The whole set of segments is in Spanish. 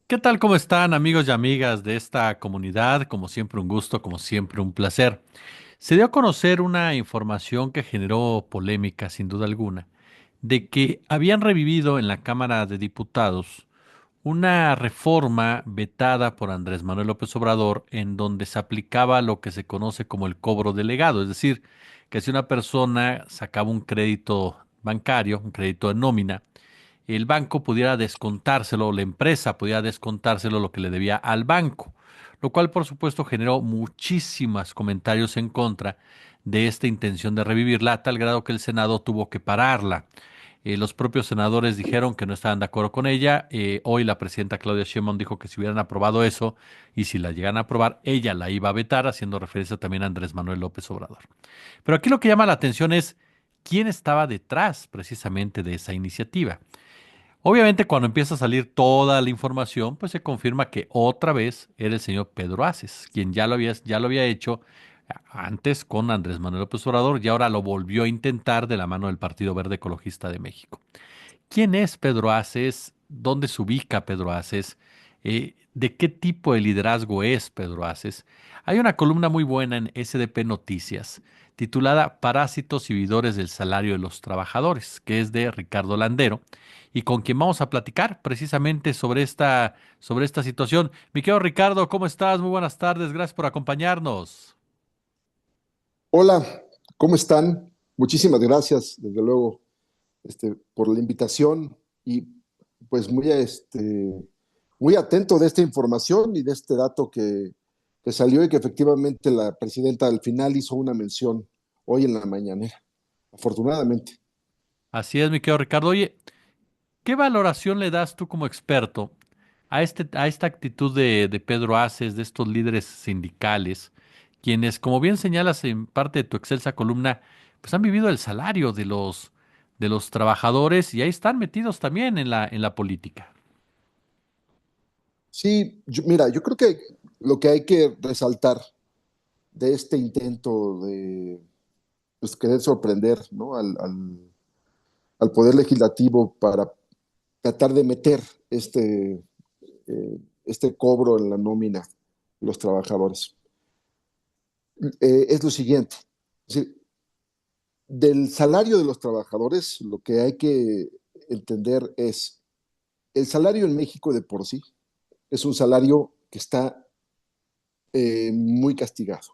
¿Qué tal? ¿Cómo están amigos y amigas de esta comunidad? Como siempre un gusto, como siempre un placer. Se dio a conocer una información que generó polémica, sin duda alguna, de que habían revivido en la Cámara de Diputados una reforma vetada por Andrés Manuel López Obrador en donde se aplicaba lo que se conoce como el cobro delegado, es decir, que si una persona sacaba un crédito bancario, un crédito de nómina, el banco pudiera descontárselo, la empresa pudiera descontárselo lo que le debía al banco, lo cual por supuesto generó muchísimos comentarios en contra de esta intención de revivirla, a tal grado que el Senado tuvo que pararla. Los propios senadores dijeron que no estaban de acuerdo con ella. Hoy la presidenta Claudia Sheinbaum dijo que si hubieran aprobado eso y si la llegan a aprobar, ella la iba a vetar, haciendo referencia también a Andrés Manuel López Obrador. Pero aquí lo que llama la atención es quién estaba detrás precisamente de esa iniciativa. Obviamente, cuando empieza a salir toda la información, pues se confirma que otra vez era el señor Pedro Aces, quien ya lo había hecho antes con Andrés Manuel López Obrador y ahora lo volvió a intentar de la mano del Partido Verde Ecologista de México. ¿Quién es Pedro Aces? ¿Dónde se ubica Pedro Aces? ¿De qué tipo de liderazgo es Pedro Aces? Hay una columna muy buena en SDP Noticias titulada Parásitos y vividores del salario de los trabajadores, que es de Ricardo Landero, y con quien vamos a platicar precisamente sobre esta situación. Mi querido Ricardo, ¿cómo estás? Muy buenas tardes, gracias por acompañarnos. Hola, ¿cómo están? Muchísimas gracias, desde luego, por la invitación y pues muy atento de esta información y de este dato que salió y que efectivamente la presidenta al final hizo una mención hoy en la mañanera, afortunadamente. Así es, mi querido Ricardo. Oye, ¿qué valoración le das tú como experto a esta actitud de Pedro Aces, de estos líderes sindicales, quienes, como bien señalas en parte de tu excelsa columna, pues han vivido el salario de los trabajadores y ahí están metidos también en la política? Sí, mira, yo creo que lo que hay que resaltar de este intento de pues, querer sorprender, ¿no? al Poder Legislativo para tratar de meter este cobro en la nómina de los trabajadores. Es lo siguiente, es decir, del salario de los trabajadores, lo que hay que entender es, el salario en México de por sí es un salario que está muy castigado.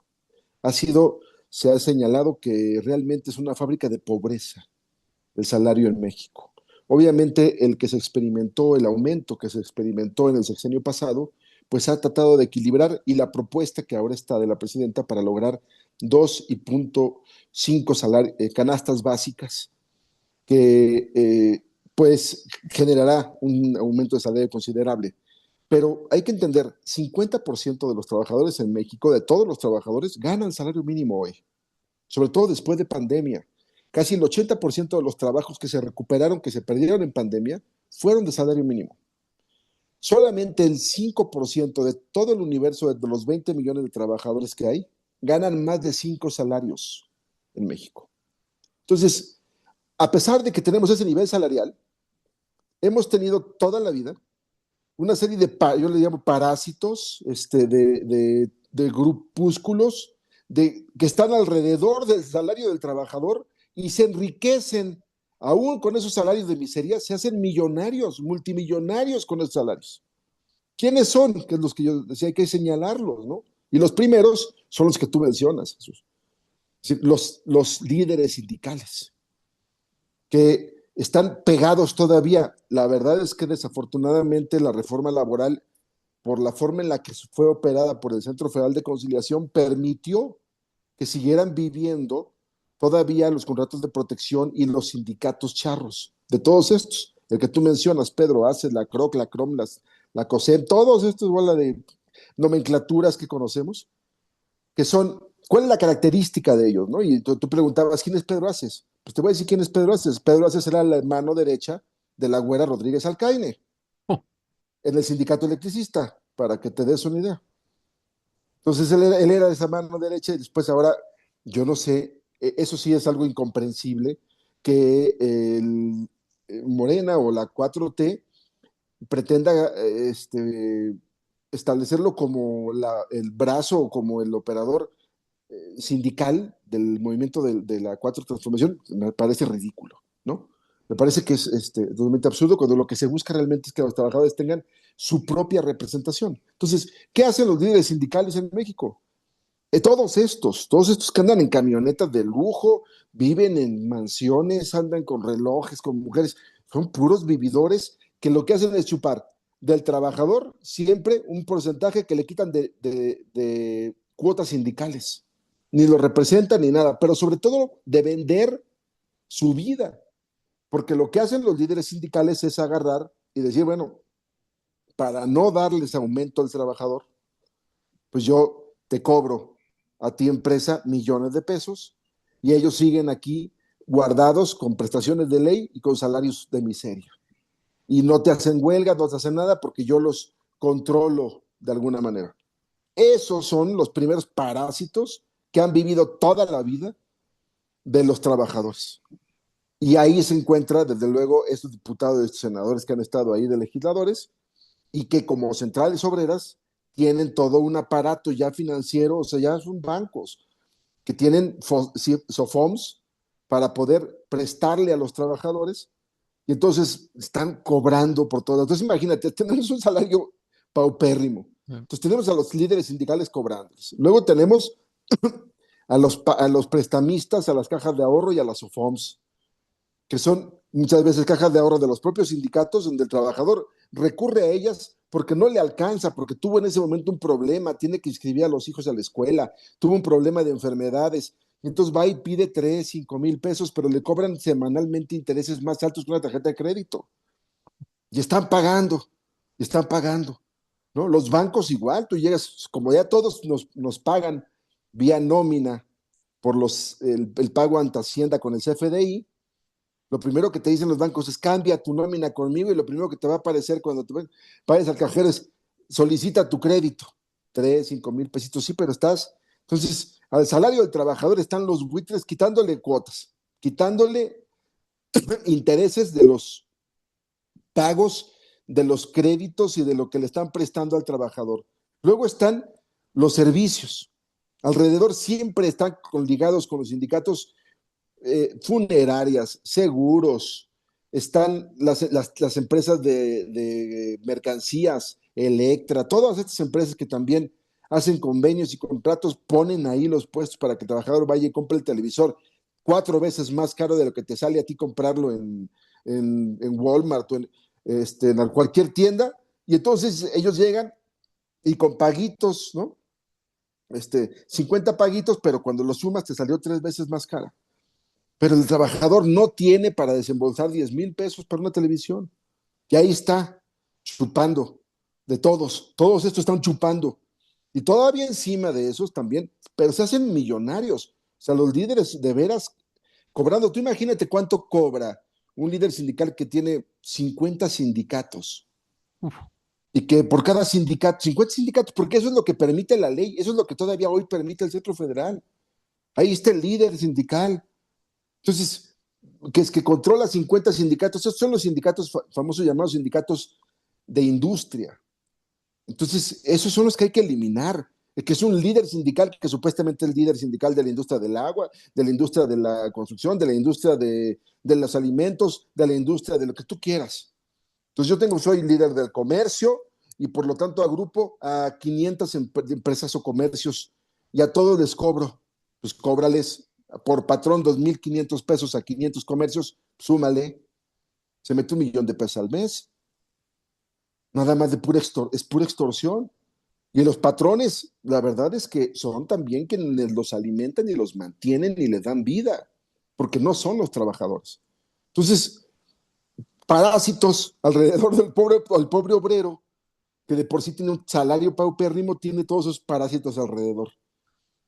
Ha sido, se ha señalado que realmente es una fábrica de pobreza el salario en México. Obviamente, el que se experimentó, el aumento que se experimentó en el sexenio pasado, pues ha tratado de equilibrar y la propuesta que ahora está de la presidenta para lograr 2,5 canastas básicas que pues generará un aumento de salario considerable. Pero hay que entender, 50% de los trabajadores en México, de todos los trabajadores, ganan salario mínimo hoy, sobre todo después de pandemia. Casi el 80% de los trabajos que se recuperaron, que se perdieron en pandemia, fueron de salario mínimo. Solamente el 5% de todo el universo de los 20 millones de trabajadores que hay ganan más de 5 salarios en México. Entonces, a pesar de que tenemos ese nivel salarial, hemos tenido toda la vida una serie de, yo le llamo parásitos, de grupúsculos que están alrededor del salario del trabajador y se enriquecen, aún con esos salarios de miseria, se hacen millonarios, multimillonarios con esos salarios. ¿Quiénes son? Que es los que yo decía, hay que señalarlos, ¿no? Y los primeros son los que tú mencionas, Jesús. Es decir, los líderes sindicales que están pegados todavía. La verdad es que desafortunadamente la reforma laboral, por la forma en la que fue operada por el Centro Federal de Conciliación, permitió que siguieran viviendo todavía los contratos de protección y los sindicatos charros de todos estos. El que tú mencionas, Pedro, hace la CROC, la CROM, la COSEM, todos estos bola de nomenclaturas que conocemos, que son, ¿cuál es la característica de ellos? ¿No? Y tú preguntabas, ¿quién es Pedro Aces? Pues te voy a decir quién es Pedro Aces. Pedro Aces era la mano derecha de la güera Rodríguez Alcaine en el sindicato electricista, para que te des una idea. Entonces él era de esa mano derecha y después ahora, yo no sé, eso sí es algo incomprensible, que el Morena o la 4T pretenda establecerlo como el brazo o como el operador sindical del movimiento de la Cuatro Transformación, me parece ridículo, ¿no? Me parece que es totalmente absurdo cuando lo que se busca realmente es que los trabajadores tengan su propia representación. Entonces, ¿qué hacen los líderes sindicales en México? Todos estos que andan en camionetas de lujo, viven en mansiones, andan con relojes, con mujeres, son puros vividores que lo que hacen es chupar del trabajador siempre un porcentaje que le quitan de cuotas sindicales. Ni lo representan ni nada, pero sobre todo de vender su vida, porque lo que hacen los líderes sindicales es agarrar y decir, bueno, para no darles aumento al trabajador, pues yo te cobro a ti empresa millones de pesos y ellos siguen aquí guardados con prestaciones de ley y con salarios de miseria. Y no te hacen huelga, no te hacen nada porque yo los controlo de alguna manera. Esos son los primeros parásitos que han vivido toda la vida de los trabajadores. Y ahí se encuentra, desde luego, estos diputados, estos senadores que han estado ahí de legisladores, y que como centrales obreras tienen todo un aparato ya financiero, o sea, ya son bancos que tienen SOFOMS para poder prestarle a los trabajadores y entonces están cobrando por todo. Entonces imagínate, tenemos un salario paupérrimo. Entonces tenemos a los líderes sindicales cobrándoles. Luego tenemos a los prestamistas, a las cajas de ahorro y a las SOFOMS, que son muchas veces cajas de ahorro de los propios sindicatos, donde el trabajador recurre a ellas porque no le alcanza, porque tuvo en ese momento un problema, tiene que inscribir a los hijos a la escuela, tuvo un problema de enfermedades, entonces va y pide 3, 5 mil pesos, pero le cobran semanalmente intereses más altos que una tarjeta de crédito. Y están pagando, ¿no? Los bancos igual, tú llegas, como ya todos nos pagan vía nómina por el pago ante Hacienda con el CFDI, lo primero que te dicen los bancos es cambia tu nómina conmigo y lo primero que te va a aparecer cuando te vayas al cajero es solicita tu crédito. 3, 5 mil pesitos, sí, pero estás. Entonces, al salario del trabajador están los buitres quitándole cuotas, quitándole intereses de los pagos, de los créditos y de lo que le están prestando al trabajador. Luego están los servicios. Alrededor siempre están ligados con los sindicatos funerarias, seguros, están las empresas de mercancías, Electra, todas estas empresas que también hacen convenios y contratos, ponen ahí los puestos para que el trabajador vaya y compre el televisor 4 veces más caro de lo que te sale a ti comprarlo en Walmart o en cualquier tienda. Y entonces ellos llegan y con paguitos, ¿no? 50 paguitos, pero cuando lo sumas te salió 3 veces más cara. Pero el trabajador no tiene para desembolsar 10,000 pesos para una televisión. Y ahí está, chupando de todos. Todos estos están chupando. Y todavía encima de esos también, pero se hacen millonarios. O sea, los líderes de veras cobrando. Tú imagínate cuánto cobra un líder sindical que tiene 50 sindicatos Uf, y que por cada sindicato, 50 sindicatos, porque eso es lo que permite la ley, eso es lo que todavía hoy permite el Centro Federal. Ahí está el líder sindical. Entonces, que es que controla 50 sindicatos, esos son los sindicatos famosos llamados sindicatos de industria. Entonces, esos son los que hay que eliminar. El que es un líder sindical, que supuestamente es el líder sindical de la industria del agua, de la industria de la construcción, de la industria de los alimentos, de la industria de lo que tú quieras. Entonces, soy líder del comercio y por lo tanto agrupo a 500 empresas o comercios y a todos les cobro. Pues cóbrales por patrón 2,500 pesos a 500 comercios, súmale, se mete 1 millón de pesos al mes. Nada más es pura extorsión. Y los patrones, la verdad es que son también quienes los alimentan y los mantienen y les dan vida, porque no son los trabajadores. Entonces, parásitos alrededor del pobre obrero, que de por sí tiene un salario paupérrimo, tiene todos esos parásitos alrededor.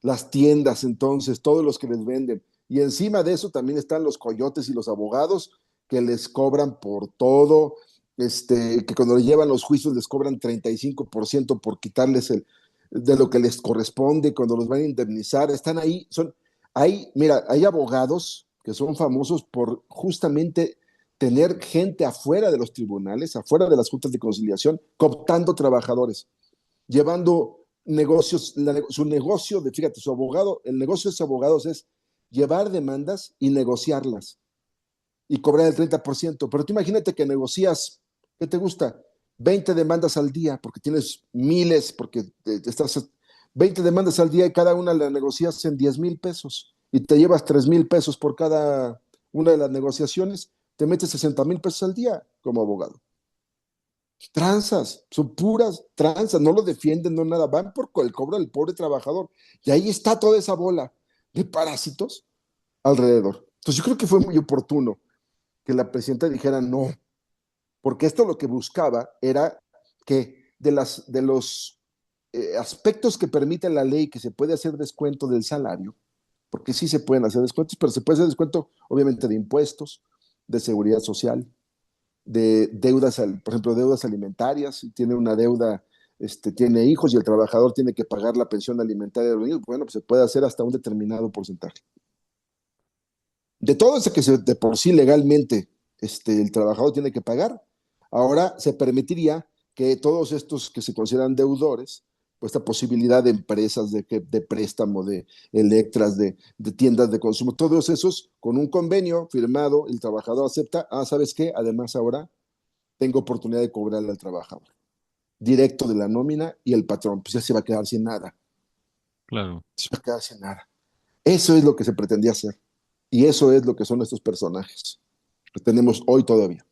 Las tiendas, entonces, todos los que les venden. Y encima de eso también están los coyotes y los abogados que les cobran por todo, que cuando le llevan los juicios les cobran 35% por quitarles de lo que les corresponde, cuando los van a indemnizar, están ahí, mira, hay abogados que son famosos por justamente tener gente afuera de los tribunales, afuera de las juntas de conciliación, cooptando trabajadores, llevando negocios, su negocio, fíjate, su abogado, el negocio de sus abogados es llevar demandas y negociarlas y cobrar el 30%. Pero tú imagínate que negocias, ¿qué te gusta? 20 demandas al día, porque tienes miles, porque estás 20 demandas al día y cada una la negocias en 10,000 pesos y te llevas 3,000 pesos por cada una de las negociaciones, te metes 60,000 pesos al día como abogado. Tranzas, son puras tranzas, no lo defienden, no nada, van por el cobro del pobre trabajador. Y ahí está toda esa bola de parásitos alrededor. Entonces yo creo que fue muy oportuno que la presidenta dijera no, porque esto lo que buscaba era que de los aspectos que permite la ley que se puede hacer descuento del salario, porque sí se pueden hacer descuentos, pero se puede hacer descuento obviamente de impuestos, de seguridad social, de deudas, por ejemplo, deudas alimentarias, si tiene una deuda, tiene hijos y el trabajador tiene que pagar la pensión alimentaria de los niños, bueno, pues se puede hacer hasta un determinado porcentaje. De todo eso que de por sí legalmente el trabajador tiene que pagar, ahora se permitiría que todos estos que se consideran deudores, pues esta posibilidad de empresas de préstamo, de electras, de tiendas de consumo, todos esos con un convenio firmado, el trabajador acepta, ¿sabes qué? Además ahora tengo oportunidad de cobrarle al trabajador, directo de la nómina y el patrón, pues ya se va a quedar sin nada, Claro. se va a quedar sin nada. Eso es lo que se pretendía hacer y eso es lo que son estos personajes que tenemos hoy todavía.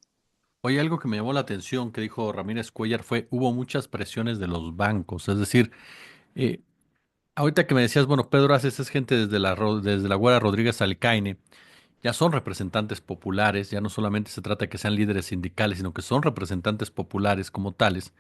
Oye, algo que me llamó la atención que dijo Ramírez Cuellar fue, hubo muchas presiones de los bancos, es decir, eh, ahorita que me decías, bueno, Pedro Aces es gente desde la Guardia Rodríguez Alcaine, ya son representantes populares, ya no solamente se trata de que sean líderes sindicales, sino que son representantes populares como tales.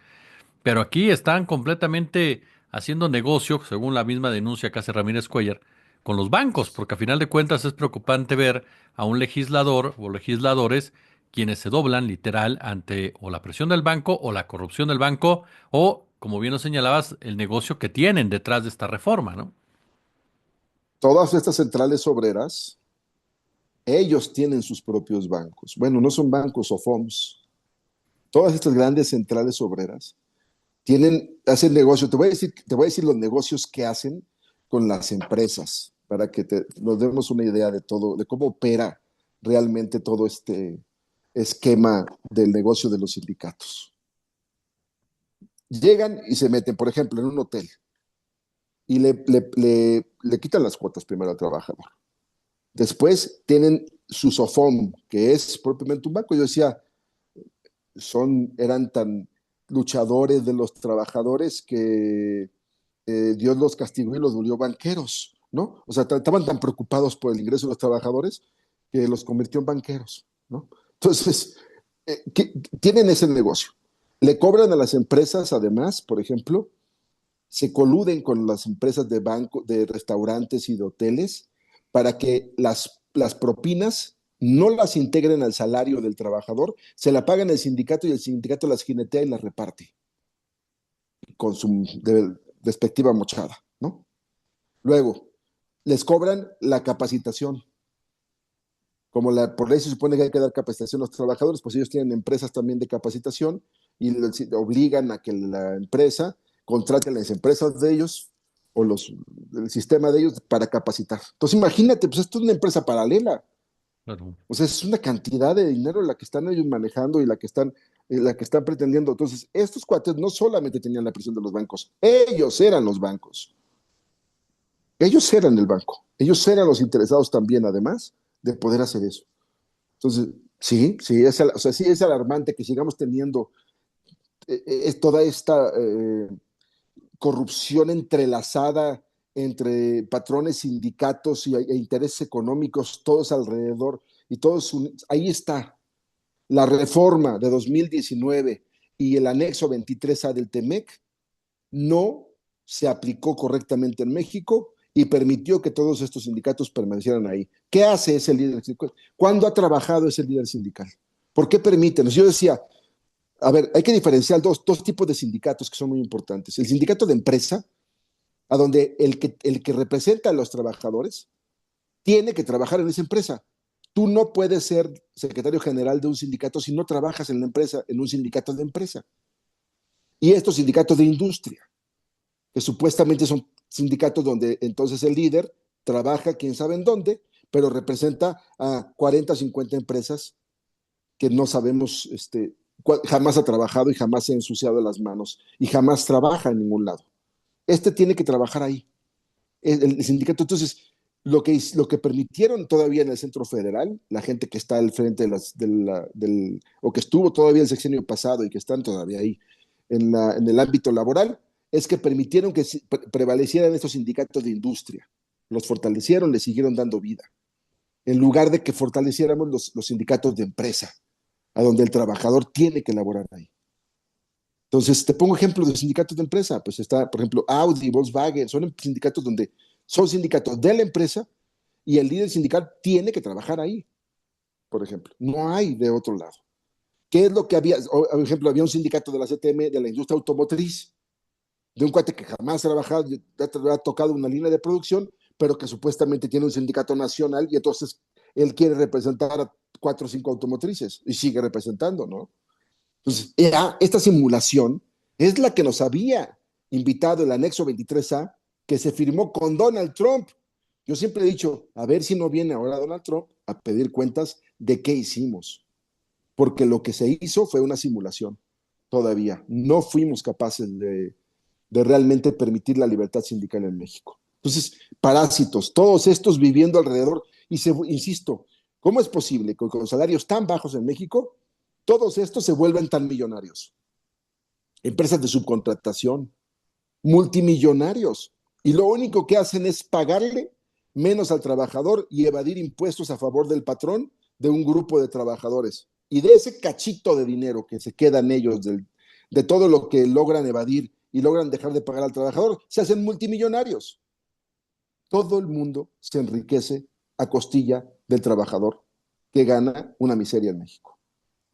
Pero aquí están completamente haciendo negocio, según la misma denuncia que hace Ramírez Cuellar, con los bancos, porque a final de cuentas es preocupante ver a un legislador o legisladores quienes se doblan literal ante o la presión del banco o la corrupción del banco o, como bien lo señalabas, el negocio que tienen detrás de esta reforma, ¿no? Todas estas centrales obreras, ellos tienen sus propios bancos. Bueno, no son bancos o FOMS. Todas estas grandes centrales obreras hacen negocio. Te voy a decir los negocios que hacen con las empresas para que nos demos una idea de todo, de cómo opera realmente todo este esquema del negocio de los sindicatos. Llegan y se meten, por ejemplo, en un hotel y le quitan las cuotas primero al trabajador. Después tienen su SOFOM, que es propiamente un banco. Yo decía, eran tan luchadores de los trabajadores que Dios los castigó y los volvió banqueros, ¿no? O sea, estaban tan preocupados por el ingreso de los trabajadores que los convirtió en banqueros, ¿no? Entonces, tienen ese negocio. Le cobran a las empresas, además, por ejemplo, se coluden con las empresas de banco, de restaurantes y de hoteles para que las propinas no las integren al salario del trabajador, se la pagan el sindicato y el sindicato las jinetea y las reparte con su respectiva mochada, ¿no? Luego, les cobran la capacitación. Como por ley se supone que hay que dar capacitación a los trabajadores, pues ellos tienen empresas también de capacitación y obligan a que la empresa contrate a las empresas de ellos o el sistema de ellos para capacitar. Entonces imagínate, pues esto es una empresa paralela. Claro. O sea, es una cantidad de dinero la que están ellos manejando y la que están pretendiendo. Entonces, estos cuates no solamente tenían la presión de los bancos, ellos eran los bancos. Ellos eran el banco. Ellos eran los interesados también, además, de poder hacer eso. Entonces, sí, sí, o sea, sí es alarmante que sigamos teniendo toda esta corrupción entrelazada entre patrones, sindicatos e intereses económicos, todos alrededor, y todos ahí está la reforma de 2019 y el anexo 23A del TEMEC no se aplicó correctamente en México y permitió que todos estos sindicatos permanecieran ahí. ¿Qué hace ese líder sindical? ¿Cuándo ha trabajado ese líder sindical? ¿Por qué permiten? Yo decía, a ver, hay que diferenciar dos tipos de sindicatos que son muy importantes. El sindicato de empresa, a donde el que representa a los trabajadores tiene que trabajar en esa empresa. Tú no puedes ser secretario general de un sindicato si no trabajas en la empresa, en un sindicato de empresa. Y estos sindicatos de industria, que supuestamente son sindicatos donde entonces el líder trabaja quién sabe en dónde, pero representa a 40 o 50 empresas que no sabemos, jamás ha trabajado y jamás se ha ensuciado las manos y jamás trabaja en ningún lado. Tiene que trabajar ahí. El sindicato, entonces, lo que permitieron todavía en el Centro Federal, la gente que está al frente o que estuvo todavía el sexenio pasado y que están todavía ahí en el ámbito laboral, es que permitieron que prevalecieran estos sindicatos de industria. Los fortalecieron, les siguieron dando vida, en lugar de que fortaleciéramos los sindicatos de empresa, a donde el trabajador tiene que laborar ahí. Entonces, te pongo ejemplo de sindicatos de empresa. Pues está, por ejemplo, Audi, Volkswagen, son sindicatos donde son sindicatos de la empresa y el líder sindical tiene que trabajar ahí, por ejemplo. No hay de otro lado. ¿Qué es lo que había? Por ejemplo, había un sindicato de la CTM, de la industria automotriz, de un cuate que jamás ha trabajado, ha tocado una línea de producción, pero que supuestamente tiene un sindicato nacional y entonces él quiere representar a 4 o 5 automotrices y sigue representando, ¿no? Entonces, esta simulación es la que nos había invitado el anexo 23A que se firmó con Donald Trump. Yo siempre he dicho, a ver si no viene ahora Donald Trump a pedir cuentas de qué hicimos, porque lo que se hizo fue una simulación todavía. No fuimos capaces de realmente permitir la libertad sindical en México. Entonces, parásitos, todos estos viviendo alrededor, insisto, ¿cómo es posible que con salarios tan bajos en México, todos estos se vuelven tan millonarios? Empresas de subcontratación, multimillonarios, y lo único que hacen es pagarle menos al trabajador y evadir impuestos a favor del patrón de un grupo de trabajadores. Y de ese cachito de dinero que se quedan ellos de todo lo que logran evadir y logran dejar de pagar al trabajador, se hacen multimillonarios. Todo el mundo se enriquece a costilla del trabajador que gana una miseria en México.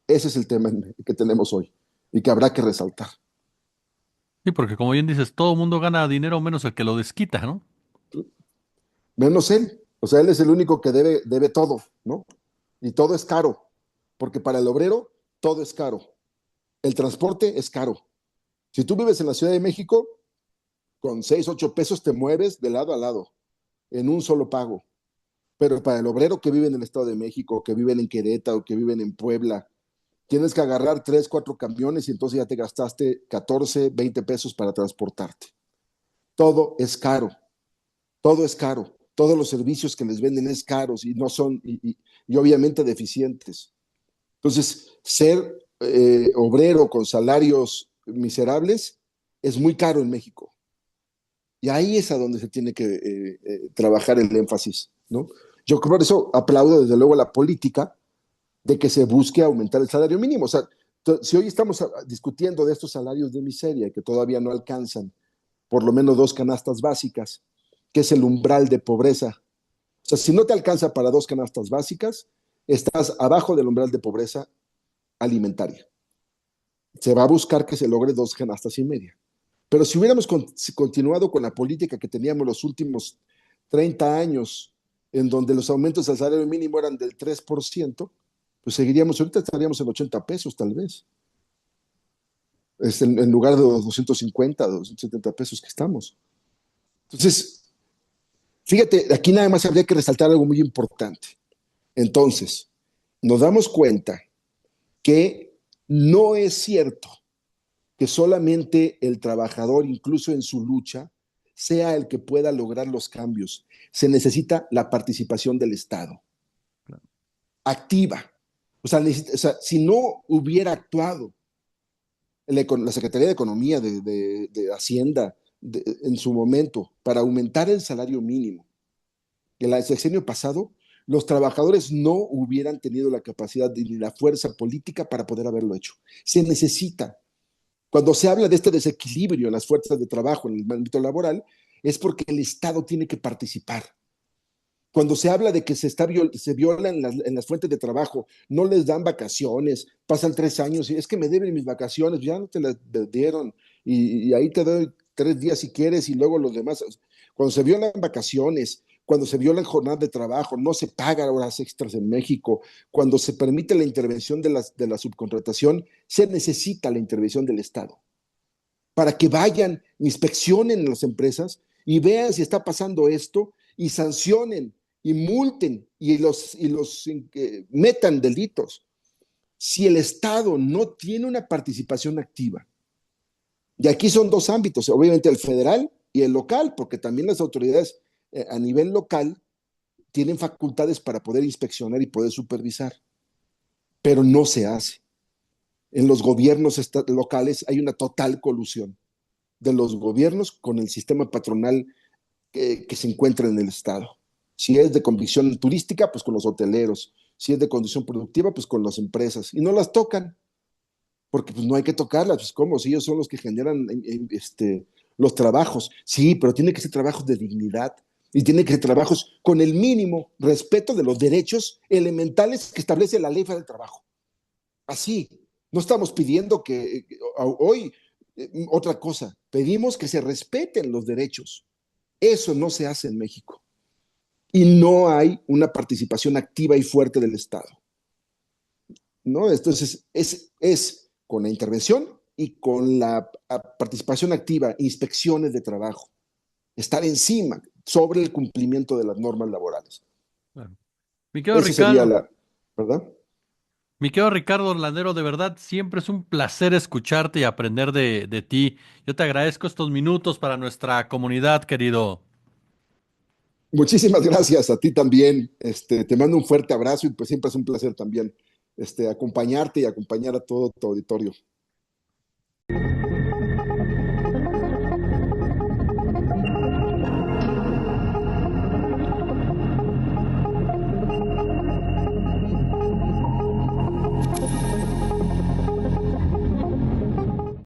Ese es el tema que tenemos hoy y que habrá que resaltar. Sí, porque como bien dices, todo el mundo gana dinero menos el que lo desquita, ¿no? Menos él. O sea, él es el único que debe todo, ¿no? Y todo es caro, porque para el obrero todo es caro. El transporte es caro. Si tú vives en la Ciudad de México, con 6, 8 pesos te mueves de lado a lado, en un solo pago. Pero para el obrero que vive en el Estado de México, que viven en Querétaro, que viven en Puebla, tienes que agarrar 3, 4 camiones y entonces ya te gastaste 14, 20 pesos para transportarte. Todo es caro, todo es caro. Todos los servicios que les venden es caros y no son, y obviamente deficientes. Entonces, ser obrero con salarios miserables es muy caro en México. Y ahí es a donde se tiene que trabajar el énfasis, ¿no? Yo por eso aplaudo desde luego la política de que se busque aumentar el salario mínimo. O sea, si hoy estamos discutiendo de estos salarios de miseria que todavía no alcanzan por lo menos 2 canastas básicas, que es el umbral de pobreza. O sea, si no te alcanza para 2 canastas básicas, estás abajo del umbral de pobreza alimentaria. Se va a buscar que se logre 2 canastas y media. Pero si hubiéramos continuado con la política que teníamos los últimos 30 años, en donde los aumentos del salario mínimo eran del 3%, pues seguiríamos, ahorita estaríamos en 80 pesos tal vez, en lugar de los 250, 270 pesos que estamos. Entonces, fíjate, aquí nada más habría que resaltar algo muy importante. Entonces, nos damos cuenta que no es cierto que solamente el trabajador, incluso en su lucha, sea el que pueda lograr los cambios. Se necesita la participación del Estado, activa. O sea, si no hubiera actuado la Secretaría de Economía, de Hacienda, en su momento, para aumentar el salario mínimo, el sexenio pasado, los trabajadores no hubieran tenido la capacidad ni la fuerza política para poder haberlo hecho. Se necesita. Cuando se habla de este desequilibrio en las fuerzas de trabajo en el ámbito laboral, es porque el Estado tiene que participar. Cuando se habla de que se violan en las fuentes de trabajo, no les dan vacaciones, pasan 3 años y es que me deben mis vacaciones, ya no te las dieron y ahí te doy 3 días si quieres y luego los demás. Cuando se violan vacaciones, cuando se viola jornada de trabajo, no se pagan horas extras en México, cuando se permite la intervención de la subcontratación, se necesita la intervención del Estado para que vayan, inspeccionen las empresas y vean si está pasando esto y sancionen y multen y los metan delitos. Si el Estado no tiene una participación activa, y aquí son dos ámbitos, obviamente el federal y el local, porque también las autoridades a nivel local tienen facultades para poder inspeccionar y poder supervisar, pero no se hace. En los gobiernos locales hay una total colusión de los gobiernos con el sistema patronal que se encuentra en el Estado. Si es de condición turística, pues con los hoteleros. Si es de condición productiva, pues con las empresas. Y no las tocan, porque pues no hay que tocarlas. Pues ¿cómo? Si ellos son los que generan los trabajos. Sí, pero tiene que ser trabajos de dignidad y tiene que ser trabajos con el mínimo respeto de los derechos elementales que establece la ley del trabajo. Así, no estamos pidiendo que hoy, otra cosa, pedimos que se respeten los derechos. Eso no se hace en México. Y no hay una participación activa y fuerte del Estado, ¿no? Entonces, es con la intervención y con la participación activa, inspecciones de trabajo, estar encima sobre el cumplimiento de las normas laborales. Claro. Mi querido Esa sería Ricardo, la, ¿verdad? Mi querido Ricardo Orlandero, de verdad, siempre es un placer escucharte y aprender de ti. Yo te agradezco estos minutos para nuestra comunidad, querido. Muchísimas gracias a ti también. Te mando un fuerte abrazo y pues siempre es un placer también acompañarte y acompañar a todo tu auditorio.